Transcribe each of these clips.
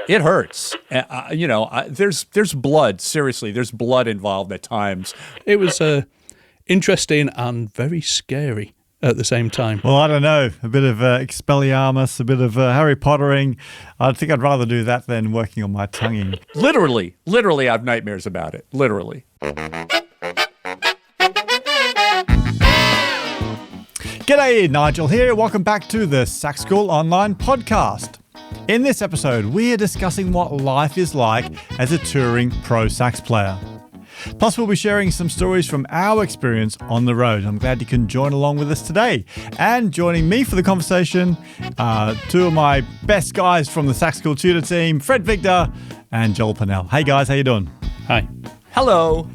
It hurts. There's blood. Seriously, there's blood involved at times. It was interesting and very scary at the same time. Well, I don't know. A bit of Expelliarmus, a bit of Harry Pottering. I think I'd rather do that than working on my tonguing. Literally, I have nightmares about it. Literally. G'day, Nigel here. Welcome back to the Sax School Online podcast. In this episode, we are discussing what life is like as a touring pro sax player. Plus, we'll be sharing some stories from our experience on the road. I'm glad you can join along with us today. And joining me for the conversation, two of my best guys from the Sax School Tutor team, Fred Victor and Joel Purnell. Hey guys, how you doing? Hi. Hello.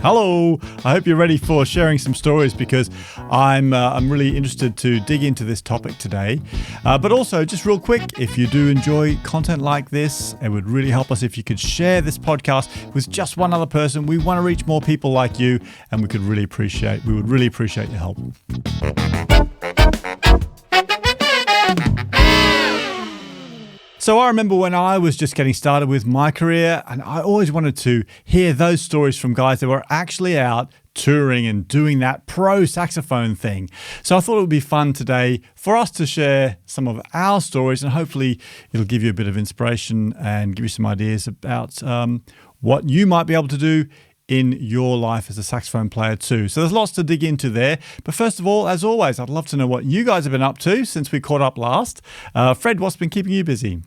Hello. I hope you're ready for sharing some stories because I'm really interested to dig into this topic today. But also, just real quick, if you do enjoy content like this, it would really help us if you could share this podcast with just one other person. We want to reach more people like you, and we would really appreciate your help. So I remember when I was just getting started with my career, and I always wanted to hear those stories from guys that were actually out touring and doing that pro saxophone thing. So I thought it would be fun today for us to share some of our stories, and hopefully it'll give you a bit of inspiration and give you some ideas about what you might be able to do in your life as a saxophone player too. So there's lots to dig into there. But first of all, as always, I'd love to know what you guys have been up to since we caught up last. Fred, what's been keeping you busy?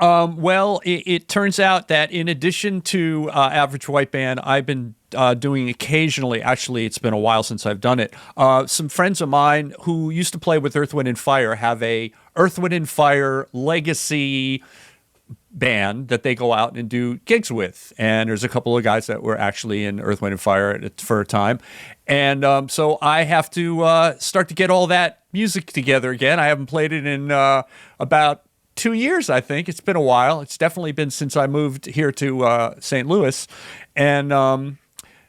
Well, it turns out that in addition to Average White Band, I've been doing occasionally, actually it's been a while since I've done it, some friends of mine who used to play with Earth, Wind & Fire have a Earth, Wind & Fire legacy band that they go out and do gigs with. And there's a couple of guys that were actually in Earth, Wind & Fire for a time. And so I have to start to get all that music together again. I haven't played it in about 2 years, I think. It's been a while. It's definitely been since I moved here to St. Louis. And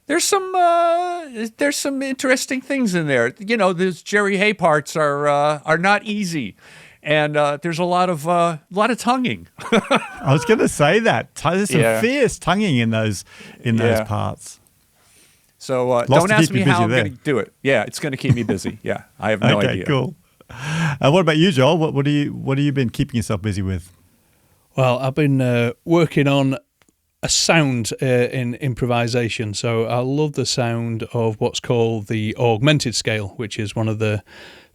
there's some interesting things in there. You know, those Jerry Hay parts are not easy. And there's a lot of tonguing. I was going to say that. There's some fierce tonguing in those parts. So don't ask me how I'm going to do it. Yeah, it's going to keep me busy. Yeah, I have no idea. Okay, cool. What about you, Joel? What have you been keeping yourself busy with? Well, I've been working on a sound in improvisation. So I love the sound of what's called the augmented scale, which is one of the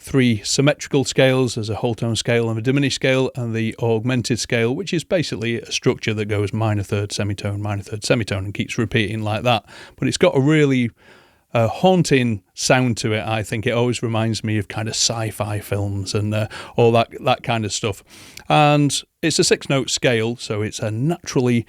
three symmetrical scales. There's a whole tone scale and a diminished scale, and the augmented scale, which is basically a structure that goes minor third, semitone, and keeps repeating like that. But it's got a really haunting sound to it. I think it always reminds me of kind of sci-fi films and all that kind of stuff. And it's a 6-note scale, so it's a naturally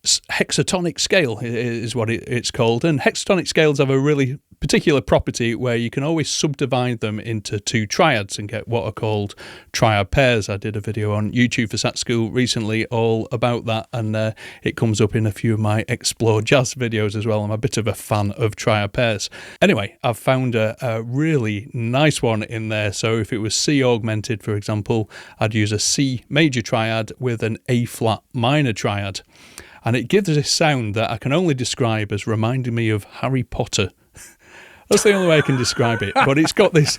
hexatonic scale is what it's called. And hexatonic scales have a really particular property where you can always subdivide them into two triads and get what are called triad pairs. I did a video on YouTube for Sax School recently all about that, and it comes up in a few of my Explore Jazz videos as well. I'm a bit of a fan of triad pairs. Anyway, I've found a really nice one in there. So if it was C augmented, for example, I'd use a C major triad with an A flat minor triad. And it gives this sound that I can only describe as reminding me of Harry Potter. That's the only way I can describe it. But it's got this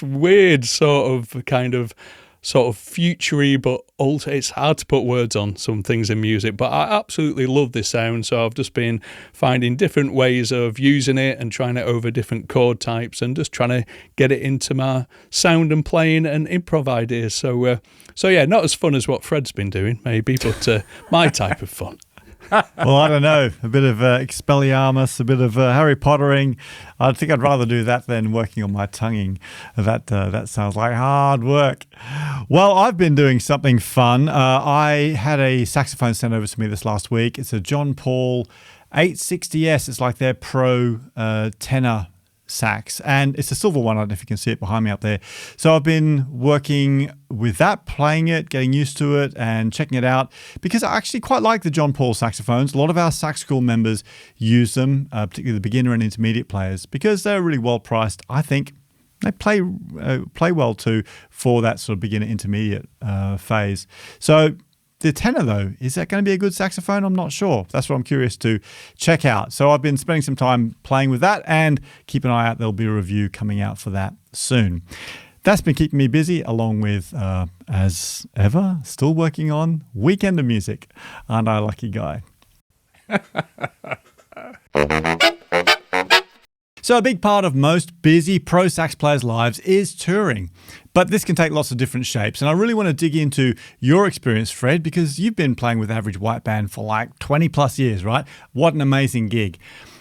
weird sort of futury, but it's hard to put words on some things in music. But I absolutely love this sound. So I've just been finding different ways of using it and trying it over different chord types and just trying to get it into my sound and playing and improv ideas. So yeah, not as fun as what Fred's been doing, maybe, but my type of fun. Well, I don't know. A bit of Expelliarmus, a bit of Harry Pottering. I think I'd rather do that than working on my tonguing. That sounds like hard work. Well, I've been doing something fun. I had a saxophone sent over to me this last week. It's a John Paul 860S. It's like their pro tenor sax, and it's a silver one. I don't know if you can see it behind me up there. So I've been working with that, playing it, getting used to it and checking it out because I actually quite like the John Paul saxophones. A lot of our Sax School members use them, particularly the beginner and intermediate players, because they're really well priced, I think. they play well too for that sort of beginner intermediate phase. So the tenor, though, is that going to be a good saxophone? I'm not sure. That's what I'm curious to check out. So I've been spending some time playing with that, and keep an eye out. There'll be a review coming out for that soon. That's been keeping me busy, along with, as ever, still working on Weekend of Music. Aren't I a lucky guy? So a big part of most busy pro sax players' lives is touring. But this can take lots of different shapes. And I really want to dig into your experience, Fred, because you've been playing with Average White Band for like 20 plus years, right? What an amazing gig.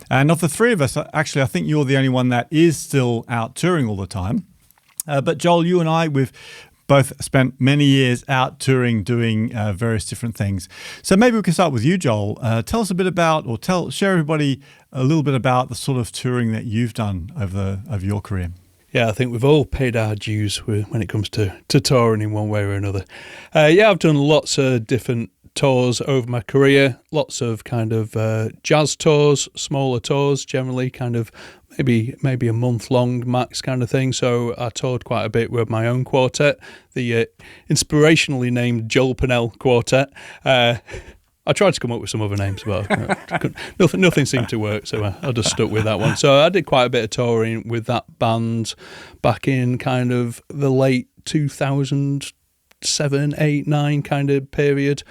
And of the three of us, actually, I think you're the only one that is still out touring all the time. But Joel, you and I, we've both spent many years out touring, doing various different things. So maybe we can start with you, Joel. Tell us a bit about, or share everybody a little bit about the sort of touring that you've done over your career. Yeah, I think we've all paid our dues when it comes to touring in one way or another. I've done lots of different tours over my career, lots of kind of jazz tours, smaller tours, generally kind of maybe a month long max kind of thing. So I toured quite a bit with my own quartet, the inspirationally named Joel Pennell Quartet. I tried to come up with some other names, but nothing seemed to work, so I just stuck with that one. So I did quite a bit of touring with that band back in kind of the late 2007, 8, 9 kind of period.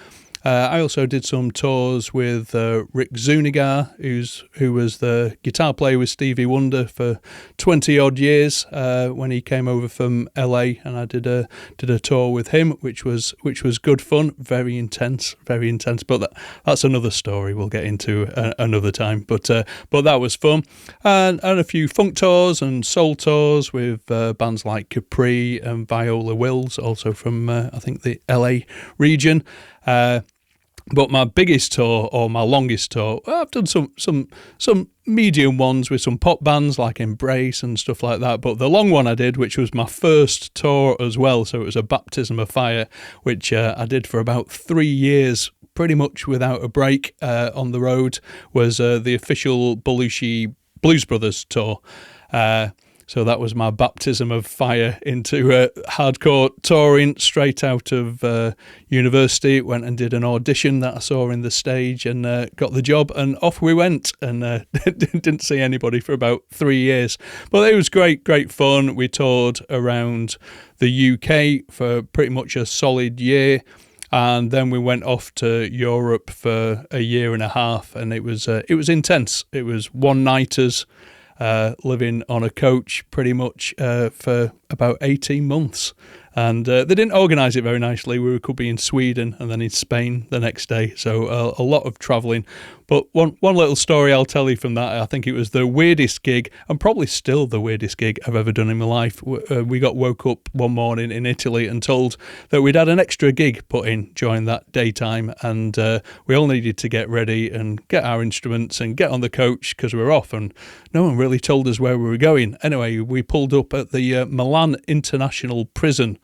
I also did some tours with Rick Zuniga, who was the guitar player with Stevie Wonder for 20 odd years when he came over from LA, and I did a tour with him, which was good fun, very intense. But that's another story we'll get into another time. But that was fun, and a few funk tours and soul tours with bands like Capri and Viola Wills, also from I think the LA region. But my biggest tour, or my longest tour, I've done some medium ones with some pop bands like Embrace and stuff like that. But the long one I did, which was my first tour as well, so it was a baptism of fire, which I did for about 3 years, pretty much without a break on the road, was the official Belushi Blues Brothers tour. So that was my baptism of fire into hardcore touring straight out of university. Went and did an audition that I saw in the stage and got the job, and off we went, and didn't see anybody for about 3 years. But it was great fun. We toured around the UK for pretty much a solid year. And then we went off to Europe for a year and a half, and it was intense. It was one-nighters, living on a coach pretty much for about 18 months. And they didn't organise it very nicely. We could be in Sweden and then in Spain the next day. So a lot of travelling. But one little story I'll tell you from that. I think it was the weirdest gig, and probably still the weirdest gig I've ever done in my life. We got woke up one morning in Italy and told that we'd had an extra gig put in during that daytime, and we all needed to get ready and get our instruments and get on the coach because we were off, and no one really told us where we were going. Anyway, we pulled up at the Milan International Prison,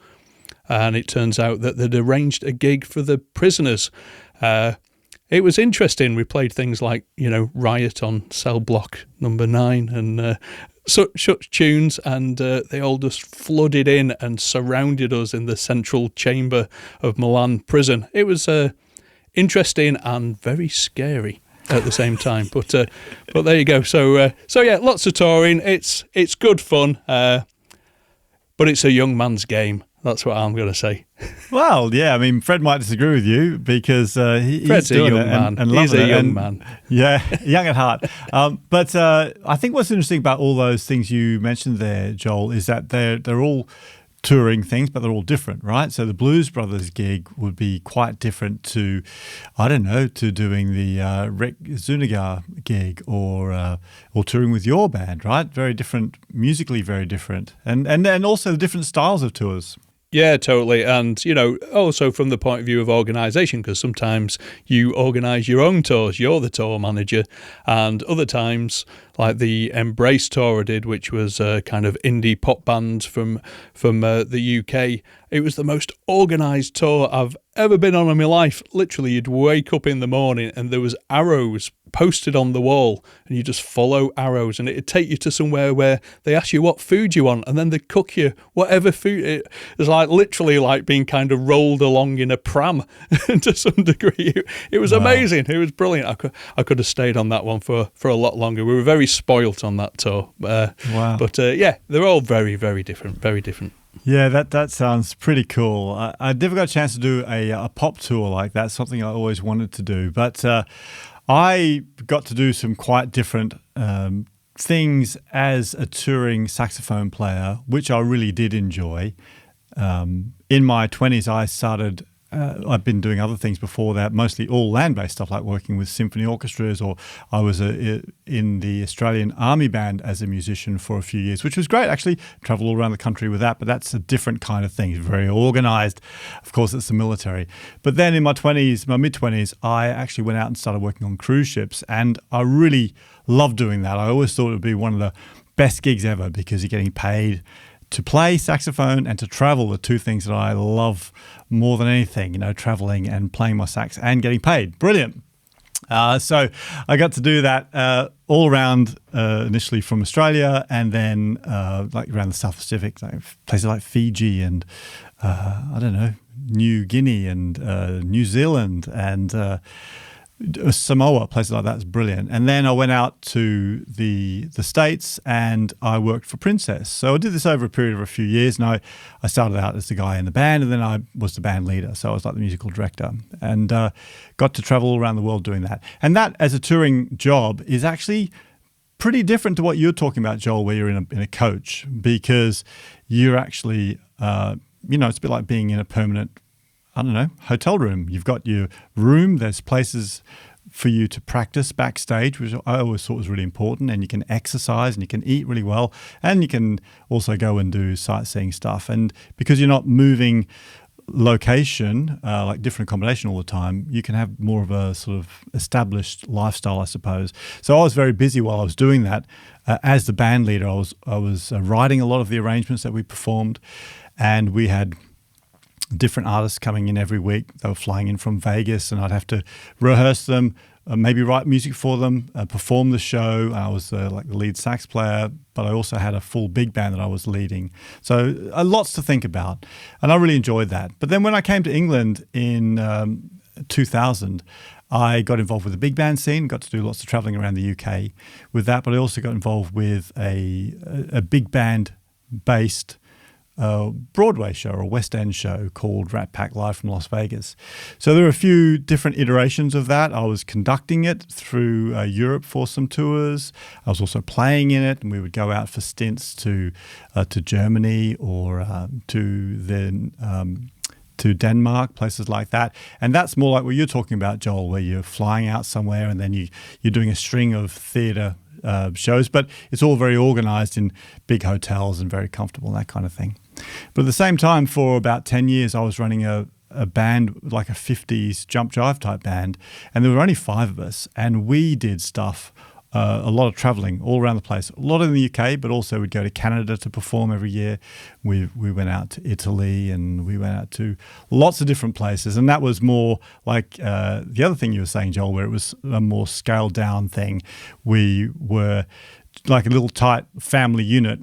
and it turns out that they'd arranged a gig for the prisoners. It was interesting. We played things like, Riot on Cell Block number 9 and such tunes, and they all just flooded in and surrounded us in the central chamber of Milan prison. It was interesting and very scary at the same time. But there you go. So yeah, lots of touring. It's good fun, but it's a young man's game. That's what I'm going to say. Well, yeah, I mean, Fred might disagree with you because he's doing it and loving it. He's a young man. Yeah, young at heart. But I think what's interesting about all those things you mentioned there, Joel, is that they're all touring things, but they're all different, right? So the Blues Brothers gig would be quite different to, I don't know, to doing the Rick Zuniga gig or touring with your band, right? Very different, musically very different. And also the different styles of tours. Yeah, totally. And, also from the point of view of organisation, because sometimes you organise your own tours, you're the tour manager, and other times, like the Embrace tour I did, which was a kind of indie pop band from the UK, it was the most organised tour I've ever been on in my life. Literally, you'd wake up in the morning and there was arrows posted on the wall, and you just follow arrows, and it'd take you to somewhere where they ask you what food you want, and then they cook you whatever food. It was like literally like being kind of rolled along in a pram to some degree. It was amazing. It was brilliant. I could have stayed on that one for a lot longer. We were very spoilt on that tour. Wow. But yeah, they're all very, very different. Very different. Yeah, that sounds pretty cool. I never got a chance to do a pop tour like that, something I always wanted to do. But I got to do some quite different things as a touring saxophone player, which I really did enjoy. In my 20s, I started... I've been doing other things before that, mostly all land-based stuff like working with symphony orchestras, or I was in the Australian Army Band as a musician for a few years, which was great, actually. Travel all around the country with that, but that's a different kind of thing, very organised. Of course, it's the military. But then in my mid-20s, I actually went out and started working on cruise ships, and I really loved doing that. I always thought it would be one of the best gigs ever because you're getting paid to play saxophone and to travel, the two things that I love more than anything, traveling and playing my sax and getting paid. Brilliant. So I got to do that all around, initially from Australia, and then like around the South Pacific, like places like Fiji and I don't know, New Guinea and New Zealand and Samoa, places like that is brilliant. And then I went out to the States and I worked for Princess. So I did this over a period of a few years. And I started out as the guy in the band, and then I was the band leader. So I was like the musical director, and got to travel around the world doing that. And that, as a touring job, is actually pretty different to what you're talking about, Joel, where you're in a coach, because you're actually, it's a bit like being in a permanent, hotel room. You've got your room. There's places for you to practice backstage, which I always thought was really important. And you can exercise and you can eat really well. And you can also go and do sightseeing stuff. And because you're not moving location, like different accommodation all the time, you can have more of a sort of established lifestyle, I suppose. So I was very busy while I was doing that. As the band leader, I was writing a lot of the arrangements that we performed. And we had different artists coming in every week. They were flying in from Vegas, and I'd have to rehearse them, maybe write music for them, perform the show. I was like the lead sax player, but I also had a full big band that I was leading. So lots to think about, and I really enjoyed that. But then when I came to England in 2000, I got involved with the big band scene, got to do lots of traveling around the UK with that, but I also got involved with a big band based Broadway show or a West End show called Rat Pack Live from Las Vegas. So there were a few different iterations of that. I was conducting it through Europe for some tours. I was also playing in it, and we would go out for stints to Germany or to Denmark, places like that. And that's more like what you're talking about, Joel, where you're flying out somewhere and then you're doing a string of theatre shows, but it's all very organized in big hotels and very comfortable and that kind of thing. But at the same time, for about 10 years, I was running a band, like a 50s jump jive type band, and there were only 5 of us, and we did stuff, a lot of traveling all around the place, a lot in the UK, but also we'd go to Canada to perform every year. We went out to Italy, and we went out to lots of different places, and that was more like the other thing you were saying, Joel, where it was a more scaled down thing. We were like a little tight family unit.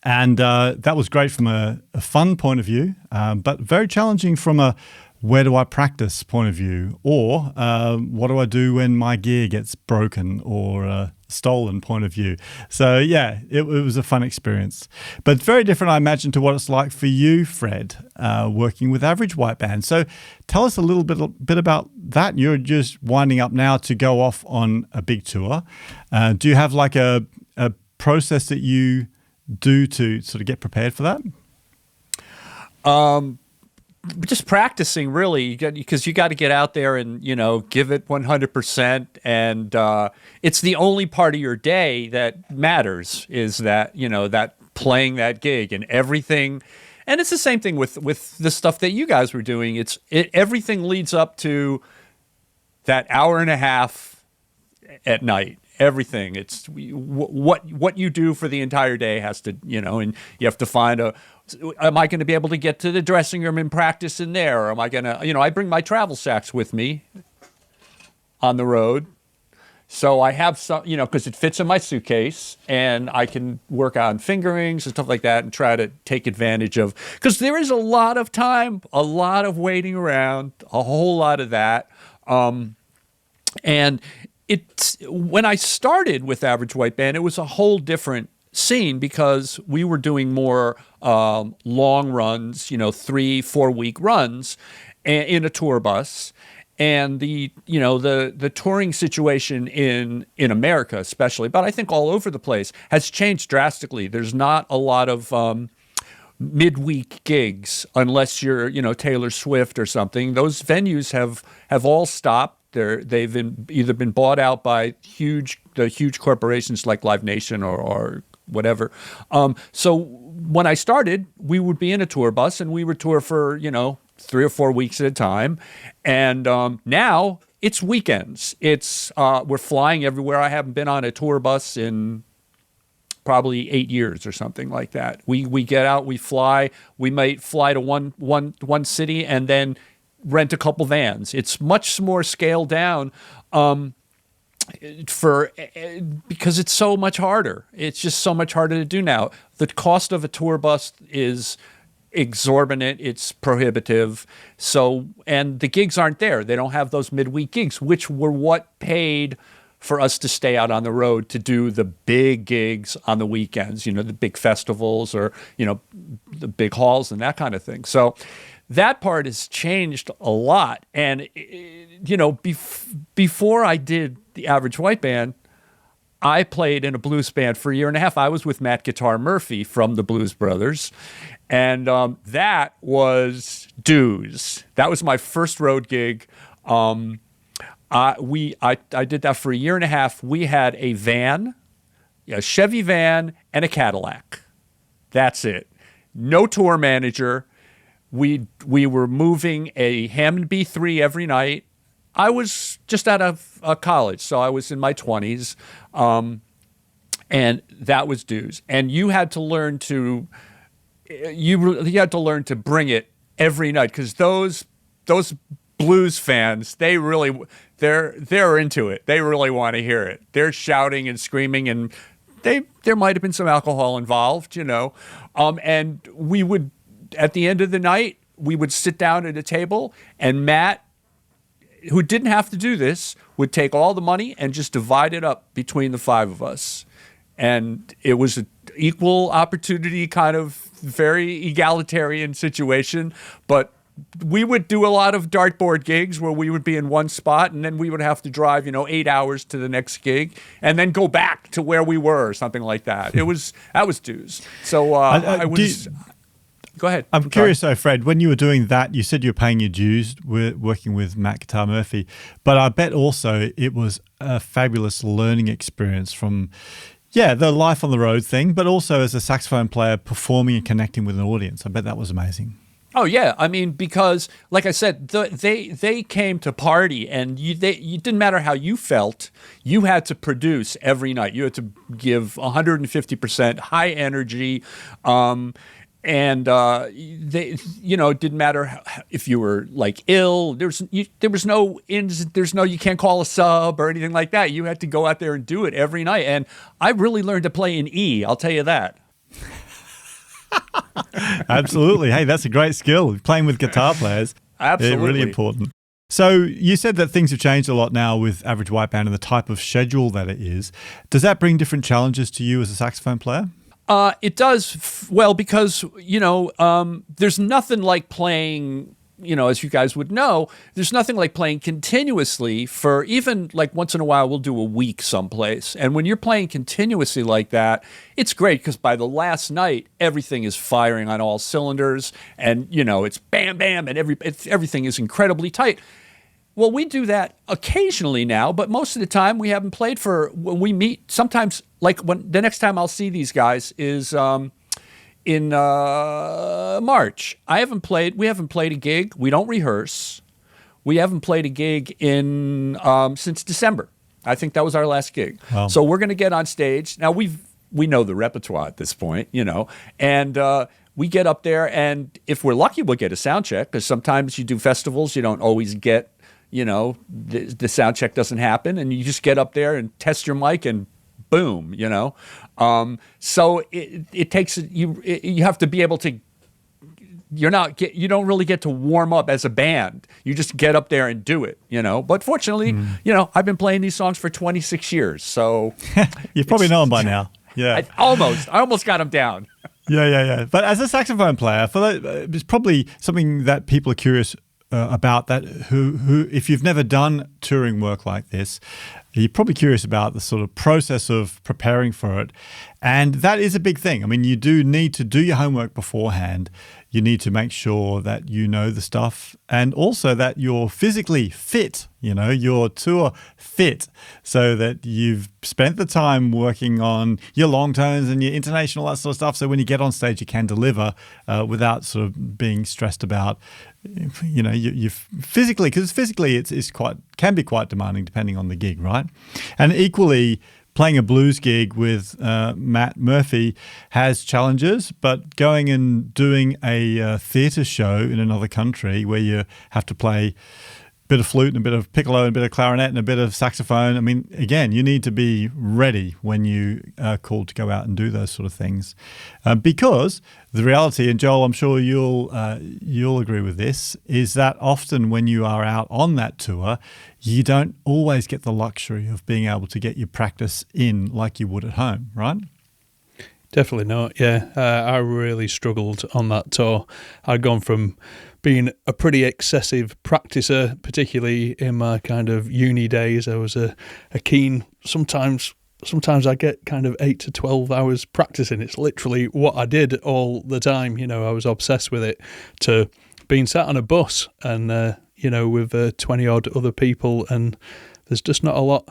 And that was great from a fun point of view, but very challenging from a where do I practice point of view, or what do I do when my gear gets broken or stolen point of view. So yeah, it was a fun experience, but very different, I imagine, to what it's like for you, Fred, working with Average White Band. So tell us a little bit about that. You're just winding up now to go off on a big tour. Do you have like a process that you do to sort of get prepared for that? Just practicing, really, because you got to get out there and give it 100%, and it's the only part of your day that matters, is that that playing that gig and everything. And it's the same thing with the stuff that you guys were doing. Everything leads up to that hour and a half at night. Everything. It's what you do for the entire day has to, and you have to find am I going to be able to get to the dressing room and practice in there? Or am I going to, I bring my travel sax with me on the road, So I have some, because it fits in my suitcase, and I can work on fingerings and stuff like that and try to take advantage of, because there is a lot of time, a lot of waiting around, a whole lot of that. And when I started with Average White Band, it was a whole different scene because we were doing more long runs, 3-4 week runs in a tour bus. And the touring situation in America especially, but I think all over the place, has changed drastically. There's not a lot of midweek gigs unless you're, Taylor Swift or something. Those venues have all stopped. They've either been bought out by the huge corporations like Live Nation or whatever. So when I started, we would be in a tour bus and we would tour for 3 or 4 weeks at a time. And now it's weekends. We're flying everywhere. I haven't been on a tour bus in probably 8 years or something like that. We get out, we fly. We might fly to one city and then rent a couple vans. It's much more scaled down because it's so much harder. It's just so much harder to do now. The cost of a tour bus is exorbitant. It's prohibitive. And the gigs aren't there. They don't have those midweek gigs, which were what paid for us to stay out on the road to do the big gigs on the weekends, the big festivals or, the big halls and that kind of thing. So that part has changed a lot. And, before I did the Average White Band, I played in a blues band for a year and a half. I was with Matt Guitar Murphy from the Blues Brothers. And that was dues. That was my first road gig. I did that for a year and a half. We had a van, a Chevy van, and a Cadillac. That's it. No tour manager. We were moving a Hammond B3 every night. I was just out of college, so I was in my 20s, and that was dues. And you had to learn to bring it every night because those blues fans, they're into it. They really want to hear it. They're shouting and screaming, and there might have been some alcohol involved, and we would, at the end of the night, we would sit down at a table, and Matt, who didn't have to do this, would take all the money and just divide it up between the five of us. And it was an equal opportunity, kind of very egalitarian situation, but we would do a lot of dartboard gigs where we would be in one spot and then we would have to drive, 8 hours to the next gig and then go back to where we were or something like that. That was dues. So go ahead. I'm curious though, Fred, when you were doing that, you said you were paying your dues working with Matt Guitar Murphy, but I bet also it was a fabulous learning experience from the life on the road thing, but also as a saxophone player performing and connecting with an audience. I bet that was amazing. Oh yeah, I mean, because like I said, they came to party, and you didn't matter how you felt. You had to produce every night. You had to give 150%, high energy, and it didn't matter if you were like ill. There was no you can't call a sub or anything like that. You had to go out there and do it every night. And I really learned to play in E. I'll tell you that. Absolutely. Hey, that's a great skill. Playing with guitar players. Absolutely. They're really important. So you said that things have changed a lot now with Average White Band and the type of schedule that it is. Does that bring different challenges to you as a saxophone player? It does. Well, because, there's nothing like playing, as you guys would know, there's nothing like playing continuously for even like once in a while we'll do a week someplace. And when you're playing continuously like that, it's great because by the last night, everything is firing on all cylinders and, it's bam, bam, and everything is incredibly tight. Well, we do that occasionally now, but most of the time we haven't played when we meet. Sometimes, like when the next time I'll see these guys is in March. We haven't played a gig. We don't rehearse. We haven't played a gig since December. I think that was our last gig. Wow. So we're going to get on stage. Now we know the repertoire at this point, and we get up there, and if we're lucky, we'll get a sound check because sometimes you do festivals, you don't always get the sound check doesn't happen, and you just get up there and test your mic, and boom, So it takes you have to be able to. You don't really get to warm up as a band. You just get up there and do it, But fortunately, I've been playing these songs for 26 years, so you probably know them by now. Yeah, I almost got them down. Yeah. But as a saxophone player, it's probably something that people are curious about. That who, if you've never done touring work like this, you're probably curious about the sort of process of preparing for it, and that is a big thing. I mean, you do need to do your homework beforehand. You need to make sure that you know the stuff, and also that you're physically fit, you're tour fit, so that you've spent the time working on your long tones and your intonation, all that sort of stuff. So when you get on stage, you can deliver without sort of being stressed about, you physically, because physically it's can be quite demanding depending on the gig, right? And equally, playing a blues gig with Matt Murphy has challenges, but going and doing a theatre show in another country where you have to play a bit of flute and a bit of piccolo and a bit of clarinet and a bit of saxophone, I mean, again, you need to be ready when you are called to go out and do those sort of things. Because the reality, and Joel, I'm sure you'll agree with this, is that often when you are out on that tour, you don't always get the luxury of being able to get your practice in like you would at home, right? Definitely not, yeah. I really struggled on that tour. I'd gone from being a pretty excessive practicer, particularly in my kind of uni days. I was a keen, sometimes I get kind of 8 to 12 hours practicing. It's literally what I did all the time. I was obsessed with it, to being sat on a bus and, with 20 odd other people, and there's just not a lot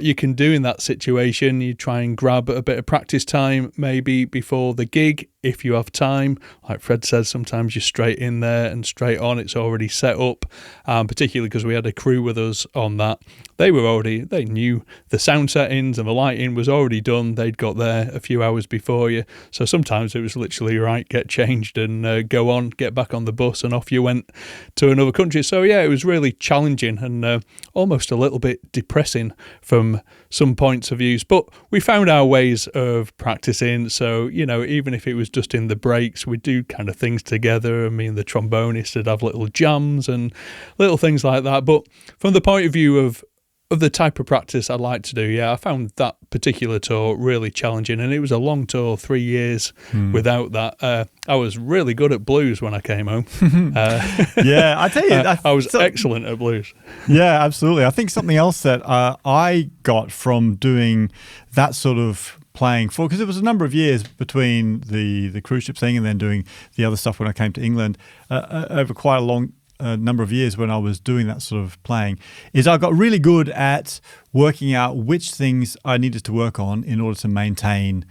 you can do in that situation. You try and grab a bit of practice time maybe before the gig if you have time. Like Fred says, sometimes you're straight in there and straight on. It's already set up, particularly because we had a crew with us on that. They knew the sound settings and the lighting was already done. They'd got there a few hours before you. So sometimes it was literally, right, get changed and go on, get back on the bus, and off you went to another country. So yeah, it was really challenging and almost a little bit depressing from some points of views. But we found our ways of practicing. So, even if it was just in the breaks, we'd do kind of things together. I mean, the trombonist would have little jams and little things like that. But from the point of view of the type of practice I'd like to do, yeah, I found that particular tour really challenging, and it was a long tour, 3 years without that. I was really good at blues when I came home. Yeah, I tell you, I was excellent at blues. Yeah, absolutely. I think something else that I got from doing that sort of playing for, because it was a number of years between the cruise ship thing and then doing the other stuff when I came to England, over quite a long number of years when I was doing that sort of playing, is I got really good at working out which things I needed to work on in order to maintain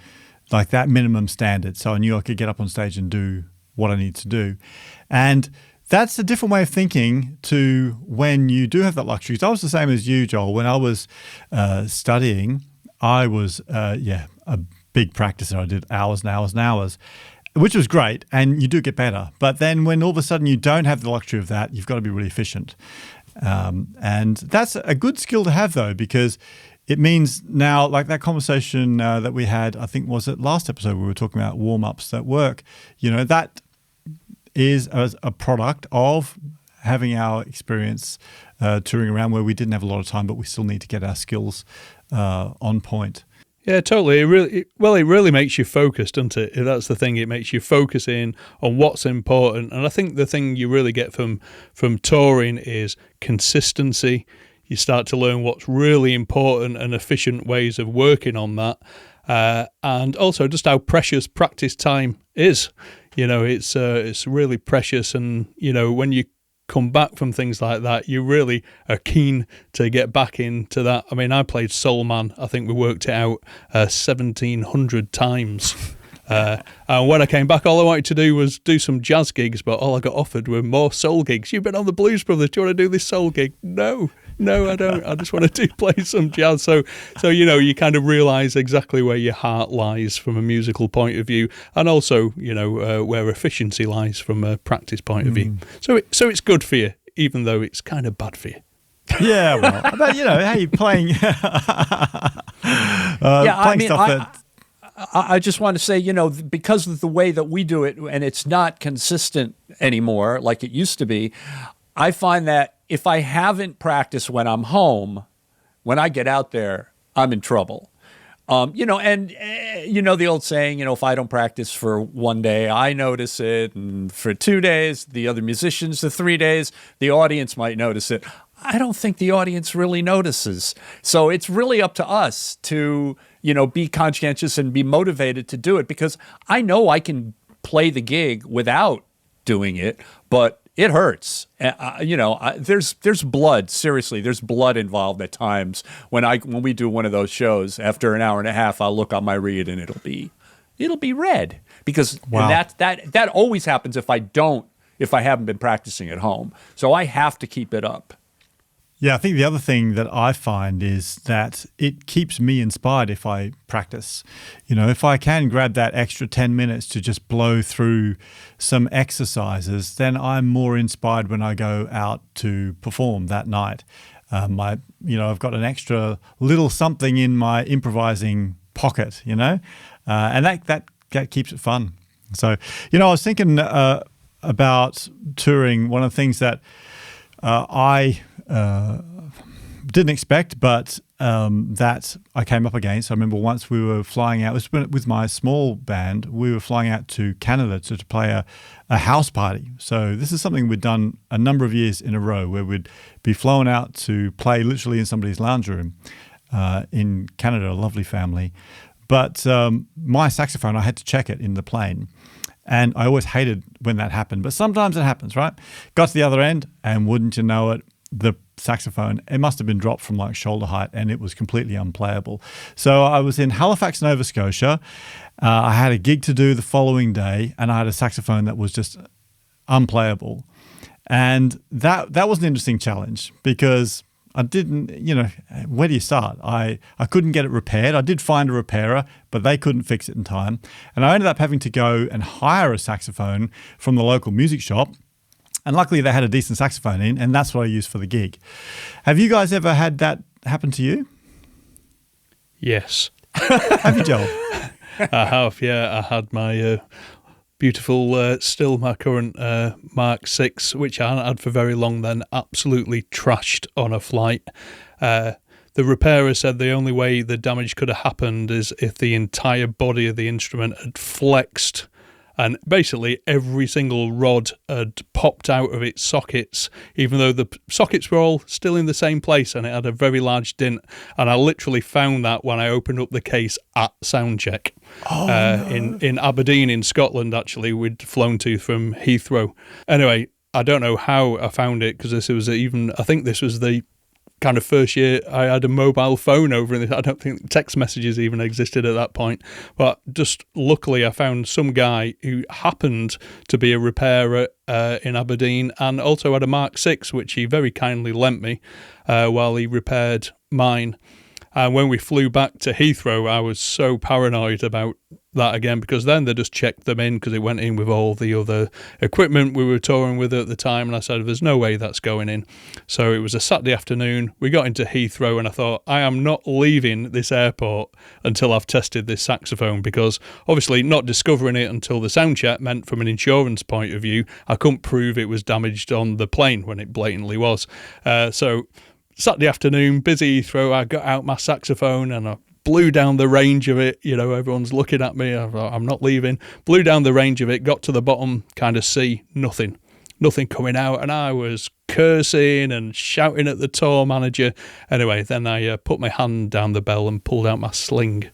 like that minimum standard. So I knew I could get up on stage and do what I needed to do. And that's a different way of thinking to when you do have that luxury. So I was the same as you, Joel. When I was studying, I was, a big practicer. I did hours and hours and hours, which was great, and you do get better. But then when all of a sudden you don't have the luxury of that, you've got to be really efficient. And that's a good skill to have, though, because it means now, like that conversation that we had, I think was it last episode, we were talking about warm-ups that work. That is a product of having our experience touring around where we didn't have a lot of time, but we still need to get our skills on point. Yeah, totally. It really makes you focused, doesn't it? That's the thing. It makes you focus in on what's important. And I think the thing you really get from touring is consistency. You start to learn what's really important and efficient ways of working on that. And also just how precious practice time is. It's really precious. And, when you come back from things like that, you really are keen to get back into that. I mean, I played Soul Man. I think we worked it out 1,700 times. And when I came back, all I wanted to do was do some jazz gigs, but all I got offered were more soul gigs. You've been on the Blues Brothers. Do you want to do this soul gig? No, I don't. I just want to play some jazz. So you kind of realise exactly where your heart lies from a musical point of view, and also where efficiency lies from a practice point of view. So it's good for you, even though it's kind of bad for you. Yeah, well, but hey, playing, playing stuff that. I just want to say, because of the way that we do it, and it's not consistent anymore like it used to be, I find that if I haven't practiced when I'm home, when I get out there, I'm in trouble. The old saying, if I don't practice for one day, I notice it. And for 2 days, the other musicians, for 3 days, the audience might notice it. I don't think the audience really notices. So it's really up to us to, be conscientious and be motivated to do it, because I know I can play the gig without doing it, but it hurts. There's blood. Seriously, there's blood involved at times when we do one of those shows. After an hour and a half, I'll look on my reed and it'll be red, because wow. that always happens if I haven't been practicing at home. So I have to keep it up. Yeah, I think the other thing that I find is that it keeps me inspired if I practice. If I can grab that extra 10 minutes to just blow through some exercises, then I'm more inspired when I go out to perform that night. I've got an extra little something in my improvising pocket, and that keeps it fun. So, I was thinking about touring. One of the things that I didn't expect, but that I came up against. I remember once we were flying out, it was with my small band, we were flying out to Canada to play a house party. So this is something we'd done a number of years in a row, where we'd be flown out to play literally in somebody's lounge room in Canada, a lovely family. But my saxophone, I had to check it in the plane. And I always hated when that happened. But sometimes it happens, right? Got to the other end, and wouldn't you know it, the saxophone, it must have been dropped from like shoulder height, and it was completely unplayable. So I was in Halifax, Nova Scotia. I had a gig to do the following day, and I had a saxophone that was just unplayable. And that was an interesting challenge, because I didn't, where do you start? I couldn't get it repaired. I did find a repairer, but they couldn't fix it in time. And I ended up having to go and hire a saxophone from the local music shop. And luckily they had a decent saxophone in, and that's what I used for the gig. Have you guys ever had that happen to you? Yes. Have you, Joel? I have, yeah. I had my beautiful, still my current Mark 6, which I hadn't had for very long then, absolutely trashed on a flight. The repairer said the only way the damage could have happened is if the entire body of the instrument had flexed, and basically every single rod had popped out of its sockets, even though the sockets were all still in the same place, and it had a very large dint. And I literally found that when I opened up the case at soundcheck. In Aberdeen in Scotland, actually, we'd flown to from Heathrow. Anyway, I don't know how I found it, because I think this was the kind of first year I had a mobile phone over, and I don't think text messages even existed at that point. But just luckily I found some guy who happened to be a repairer in Aberdeen, and also had a Mark 6, which he very kindly lent me while he repaired mine. And when we flew back to Heathrow, I was so paranoid about that again, because then they just checked them in, because it went in with all the other equipment we were touring with at the time, and I said, there's no way that's going in. So it was a Saturday afternoon, we got into Heathrow, and I thought, I am not leaving this airport until I've tested this saxophone, because obviously not discovering it until the sound check meant, from an insurance point of view, I couldn't prove it was damaged on the plane when it blatantly was. So Saturday afternoon, busy Heathrow, I got out my saxophone and I blew down the range of it. Everyone's looking at me. I'm not leaving. Blew down the range of it, got to the bottom, kind of see nothing coming out. And I was cursing and shouting at the tour manager. Anyway, then I put my hand down the bell and pulled out my sling,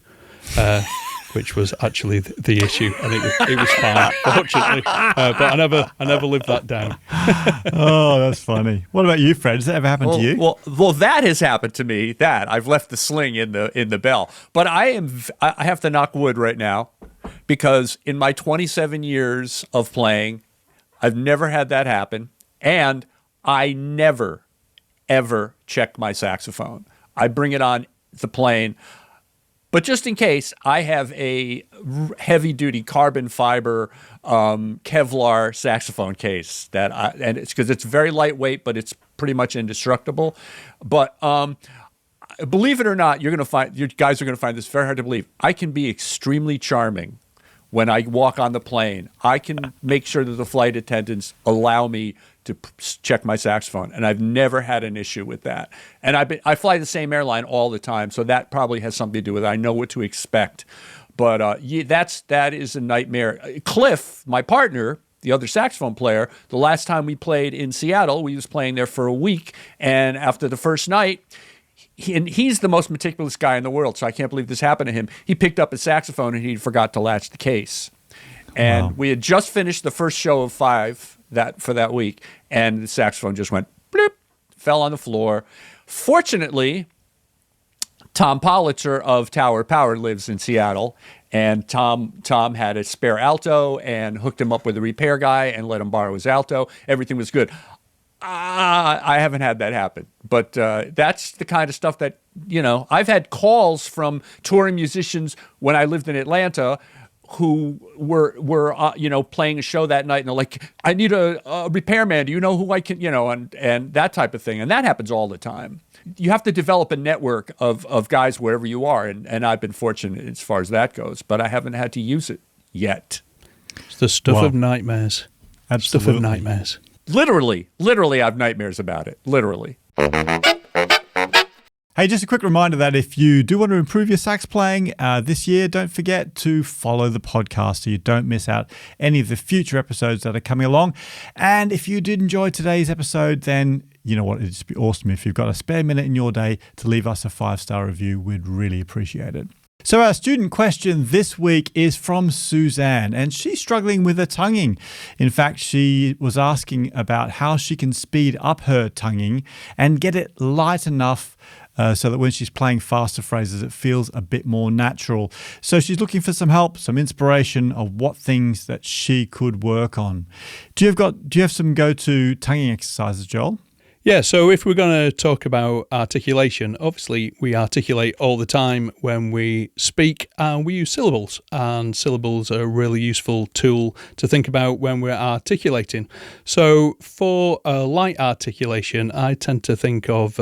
which was actually the issue, and it was fine, fortunately. But I never lived that down. Oh, that's funny. What about you, Fred? Has that ever happened to you? Well, that has happened to me. That I've left the sling in the bell. But I have to knock wood right now, because in my 27 years of playing, I've never had that happen, and I never, ever check my saxophone. I bring it on the plane. But just in case, I have a heavy-duty carbon fiber Kevlar saxophone case and it's because it's very lightweight, but it's pretty much indestructible. But believe it or not, you guys are going to find this very hard to believe. I can be extremely charming when I walk on the plane. I can make sure that the flight attendants allow me to check my saxophone, and I've never had an issue with that. And I fly the same airline all the time, so that probably has something to do with it. I know what to expect. But that is a nightmare. Cliff, my partner, the other saxophone player, the last time we played in Seattle, we was playing there for a week, and after the first night, and he's the most meticulous guy in the world, so I can't believe this happened to him. He picked up his saxophone and he forgot to latch the case. And we had just finished the first show of 5 for that week, and the saxophone just went bloop, fell on the floor. Fortunately, Tom Politzer of Tower Power lives in Seattle, and Tom had a spare alto and hooked him up with a repair guy and let him borrow his alto. Everything was good. I haven't had that happen, but that's the kind of stuff that, I've had calls from touring musicians when I lived in Atlanta who were playing a show that night, and they're like, I need a repairman. Do you know who I can, and that type of thing. And that happens all the time. You have to develop a network of guys wherever you are, and I've been fortunate as far as that goes, but I haven't had to use it yet. It's the stuff of nightmares. Absolutely. Stuff of nightmares. Literally, I have nightmares about it. Literally. Hey, just a quick reminder that if you do want to improve your sax playing this year, don't forget to follow the podcast so you don't miss out any of the future episodes that are coming along. And if you did enjoy today's episode, then you know what, it'd just be awesome if you've got a spare minute in your day to leave us a 5-star review. We'd really appreciate it. So our student question this week is from Suzanne, and she's struggling with her tonguing. In fact, she was asking about how she can speed up her tonguing and get it light enough so that when she's playing faster phrases, it feels a bit more natural. So she's looking for some help, some inspiration of what things that she could work on. Do you have some go-to tonguing exercises, Joel? Yeah, so if we're going to talk about articulation, obviously we articulate all the time when we speak, and we use syllables, and syllables are a really useful tool to think about when we're articulating. So for a light articulation, I tend to think of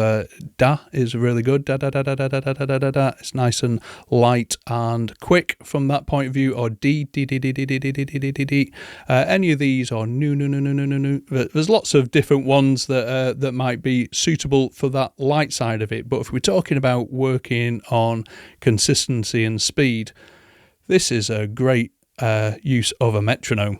da is really good, da da da da da da da da da da. It's nice and light and quick from that point of view, or d d d d d d d d d d d. Any of these, or nu nu nu nu nu nu nu. There's lots of different ones that might be suitable for that light side of it. But if we're talking about working on consistency and speed, this is a great use of a metronome.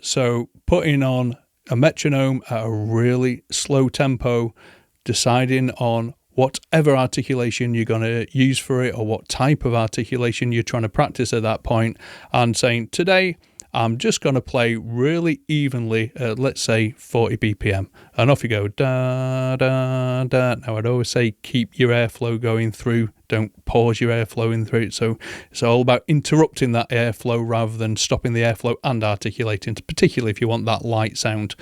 So putting on a metronome at a really slow tempo, deciding on whatever articulation you're going to use for it, or what type of articulation you're trying to practice at that point, and saying, today I'm just going to play really evenly at, let's say, 40 BPM. And off you go. Da, da, da. Now, I'd always say keep your airflow going through. Don't pause your airflow in through it. So it's all about interrupting that airflow rather than stopping the airflow and articulating, particularly if you want that light sound.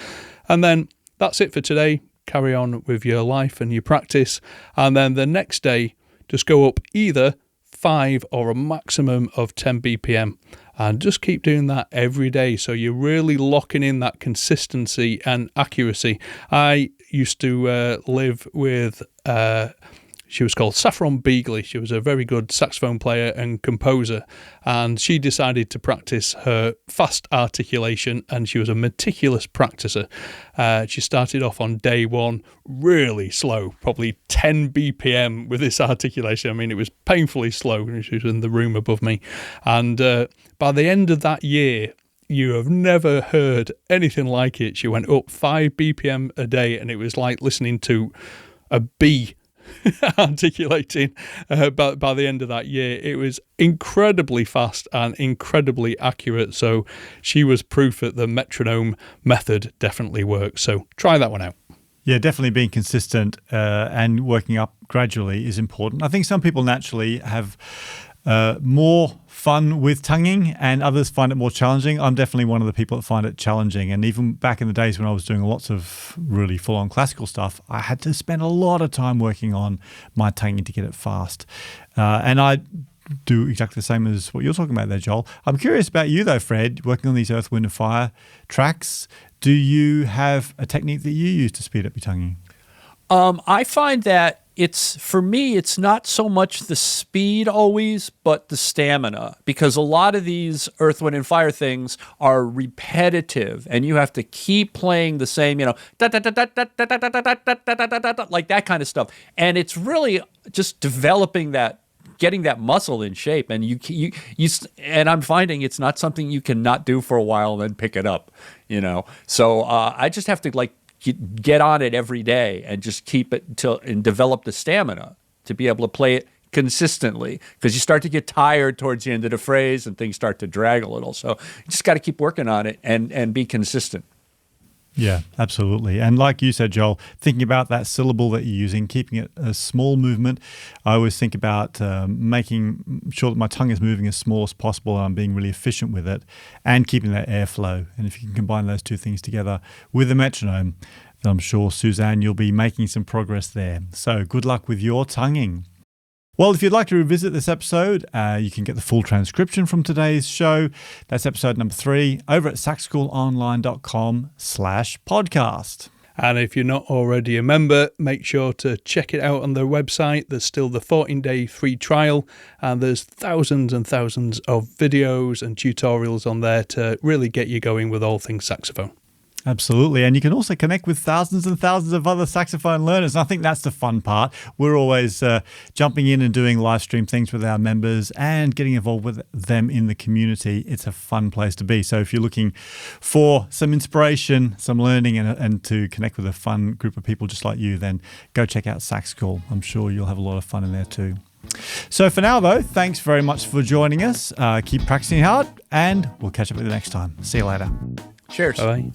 And then that's it for today. Carry on with your life and your practice. And then the next day, just go up either 5 or a maximum of 10 BPM. And just keep doing that every day. So you're really locking in that consistency and accuracy. I used to live with, she was called Saffron Beagley. She was a very good saxophone player and composer. And she decided to practice her fast articulation, and she was a meticulous practicer. She started off on day 1 really slow, probably 10 BPM with this articulation. I mean, it was painfully slow. She was in the room above me. And by the end of that year, you have never heard anything like it. She went up 5 BPM a day, and it was like listening to a bee articulating. But by the end of that year, it was incredibly fast and incredibly accurate. So she was proof that the metronome method definitely works. So try that one out. Yeah, definitely being consistent and working up gradually is important. I think some people naturally have more fun with tonguing, and others find it more challenging. I'm definitely one of the people that find it challenging. And even back in the days when I was doing lots of really full-on classical stuff, I had to spend a lot of time working on my tonguing to get it fast. And I do exactly the same as what you're talking about there, Joel. I'm curious about you though, Fred, working on these Earth, Wind and Fire tracks. Do you have a technique that you use to speed up your tonguing? I find that for me, it's not so much the speed always, but the stamina, because a lot of these Earth, Wind, and Fire things are repetitive, and you have to keep playing the same, like that kind of stuff. And it's really just developing getting that muscle in shape, and and I'm finding it's not something you can not do for a while and then pick it up, So I just have to get on it every day and just keep it and develop the stamina to be able to play it consistently, because you start to get tired towards the end of the phrase and things start to drag a little. So you just got to keep working on it and be consistent. Yeah, absolutely. And like you said, Joel, thinking about that syllable that you're using, keeping it a small movement. I always think about making sure that my tongue is moving as small as possible and I'm being really efficient with it and keeping that airflow. And if you can combine those two things together with a metronome, then I'm sure, Suzanne, you'll be making some progress there. So good luck with your tonguing. Well, if you'd like to revisit this episode, you can get the full transcription from today's show. That's episode number 3 over at saxschoolonline.com/podcast. And if you're not already a member, make sure to check it out on their website. There's still the 14-day free trial, and there's thousands and thousands of videos and tutorials on there to really get you going with all things saxophone. Absolutely. And you can also connect with thousands and thousands of other saxophone learners. And I think that's the fun part. We're always jumping in and doing live stream things with our members and getting involved with them in the community. It's a fun place to be. So if you're looking for some inspiration, some learning, and to connect with a fun group of people just like you, then go check out Sax School. I'm sure you'll have a lot of fun in there too. So for now, though, thanks very much for joining us. Keep practicing hard, and we'll catch up with you next time. See you later. Cheers. Bye-bye.